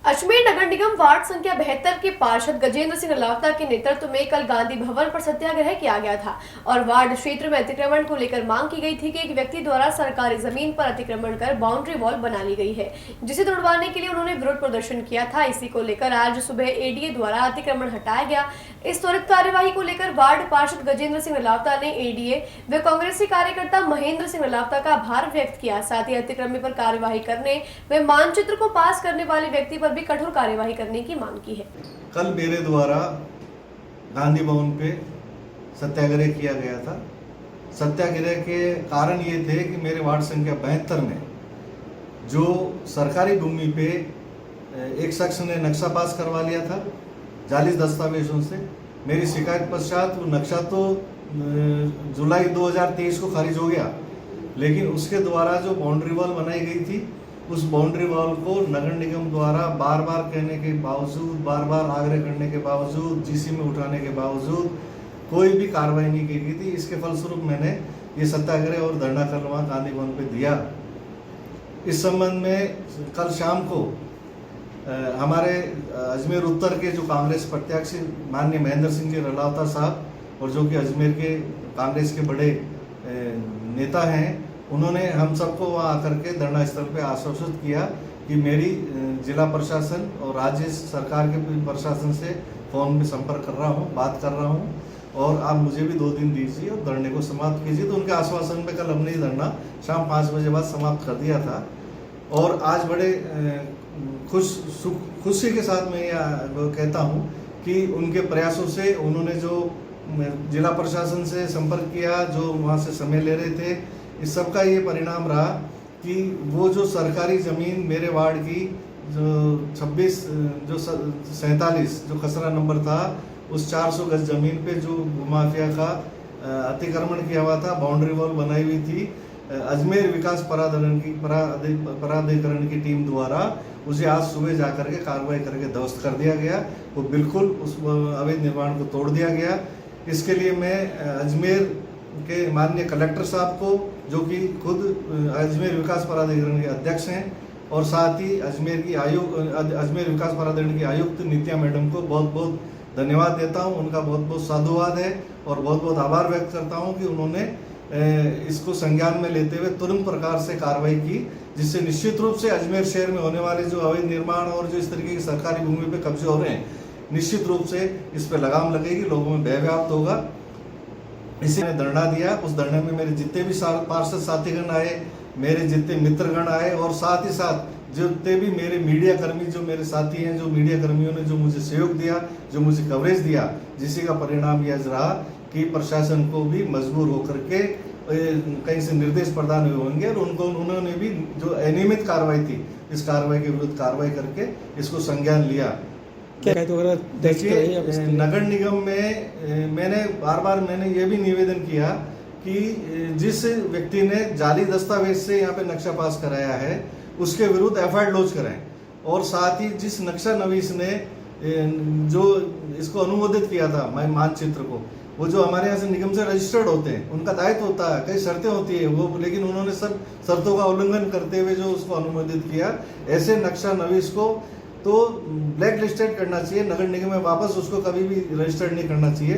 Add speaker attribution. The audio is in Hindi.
Speaker 1: अजमेर नगर निगम वार्ड संख्या 72 के पार्षद गजेंद्र सिंह रलावता के नेतृत्व में कल गांधी भवन पर सत्याग्रह किया गया था और वार्ड क्षेत्र में अतिक्रमण को लेकर मांग की गई थी कि एक व्यक्ति द्वारा सरकारी जमीन पर अतिक्रमण कर बाउंड्री वॉल बना ली गई है, जिसे तोड़वाने के लिए उन्होंने विरोध प्रदर्शन किया था। इसी को लेकर आज सुबह एडीए द्वारा अतिक्रमण हटाया गया। इस त्वरित कार्यवाही को लेकर वार्ड पार्षद गजेंद्र सिंह रलावता ने एडीए व कांग्रेसी कार्यकर्ता महेंद्र सिंह रलावता का आभार व्यक्त किया। साथ ही अतिक्रमण पर कार्यवाही करने व मानचित्र को पास करने वाले व्यक्ति पर भी कठोर कार्यवाही करने की मांग की है।
Speaker 2: कल मेरे द्वारा गांधी भवन पे सत्याग्रह किया गया था। सत्याग्रह के कारण ये थे कि मेरे वार्ड संख्या 72 में जो सरकारी भूमि पे एक शख्स ने नक्शा पास करवा लिया था जाली दस्तावेजों से। मेरी शिकायत पश्चात वो नक्शा तो जुलाई 2023 को खारिज हो गया, लेकिन उसके द्वारा जो बाउंड्री वॉल बनाई गई थी उस बाउंड्री वॉल को नगर निगम द्वारा बार बार कहने के बावजूद, बार बार आग्रह करने के बावजूद, जीसी में उठाने के बावजूद कोई भी कार्रवाई नहीं की गई थी। इसके फलस्वरूप मैंने ये सत्याग्रह और धरना कल वहाँ गांधी भवन पे दिया। इस संबंध में कल शाम को हमारे अजमेर उत्तर के जो कांग्रेस प्रत्याशी माननीय महेंद्र सिंह जी रलावता साहब और जो कि अजमेर के कांग्रेस के बड़े नेता हैं, उन्होंने हम सबको वहाँ आकर के धरना स्थल पे आश्वस्त किया कि मेरी जिला प्रशासन और राज्य सरकार के प्रशासन से फ़ोन में संपर्क कर रहा हूँ, बात कर रहा हूँ और आप मुझे भी 2 दिन दीजिए और धरने को समाप्त कीजिए। तो उनके आश्वासन पे कल हमने ये धरना शाम 5 बजे बाद समाप्त कर दिया था। और आज बड़े खुशी के साथ मैं यह कहता हूँ कि उनके प्रयासों से उन्होंने जो जिला प्रशासन से संपर्क किया, जो वहाँ से समय ले रहे थे, इस सब का ये परिणाम रहा कि वो जो सरकारी ज़मीन मेरे वार्ड की जो 47 जो खसरा नंबर था, उस 400 गज ज़मीन पे जो भूमाफिया का अतिक्रमण किया हुआ था, बाउंड्री वॉल बनाई हुई थी, अजमेर विकास प्राधिकरण की टीम द्वारा उसे आज सुबह जाकर के कार्रवाई करके ध्वस्त कर दिया गया। वो बिल्कुल उस अवैध निर्माण को तोड़ दिया गया। इसके लिए मैं अजमेर के माननीय कलेक्टर साहब को, जो कि खुद अजमेर विकास प्राधिकरण के अध्यक्ष हैं, और साथ ही अजमेर विकास प्राधिकरण की आयुक्त नित्या मैडम को बहुत बहुत धन्यवाद देता हूं। उनका बहुत बहुत साधुवाद है और बहुत बहुत आभार व्यक्त करता हूं कि उन्होंने इसको संज्ञान में लेते हुए तुरंत प्रकार से कार्रवाई की, जिससे निश्चित रूप से अजमेर शहर में होने वाले जो अवैध निर्माण और जो इस तरीके की सरकारी भूमि पे कब्जे हो रहे हैं, निश्चित रूप से इस पर लगाम लगेगी, लोगों में भय व्याप्त होगा। इसी ने धरना दिया। उस धरने में मेरे जितने भी पार्षद साथीगण आए, मेरे जितने मित्रगण आए और साथ ही साथ जितने भी मेरे मीडिया कर्मी, जो मेरे साथी हैं, जो मीडिया कर्मियों ने जो मुझे सहयोग दिया, जो मुझे कवरेज दिया, जिसी का परिणाम यह रहा कि प्रशासन को भी मजबूर होकर के कहीं से निर्देश प्रदान हुए होंगे और उन्होंने भी जो अनियमित कार्रवाई थी, इस कार्रवाई के विरुद्ध कार्रवाई करके इसको संज्ञान लिया। देखिए, नगर निगम में मैंने बार बार ये भी निवेदन किया कि जिस व्यक्ति ने जाली दस्तावेज से यहाँ पे नक्शा पास कराया है उसके विरुद्ध एफआईआर लॉन्च कराएं, और साथ ही जिस नक्शा नवीस ने जो इसको अनुमोदित किया था मानचित्र को, वो जो हमारे यहाँ से निगम से रजिस्टर्ड होते हैं, उनका दायित्व होता है, कई शर्तें होती है वो, लेकिन उन्होंने सब शर्तों का उल्लंघन करते हुए जो उसको अनुमोदित किया, ऐसे नक्शा नवीस को तो ब्लैक लिस्टेड करना चाहिए। नगर निगम में वापस उसको कभी भी रजिस्टर्ड नहीं करना चाहिए।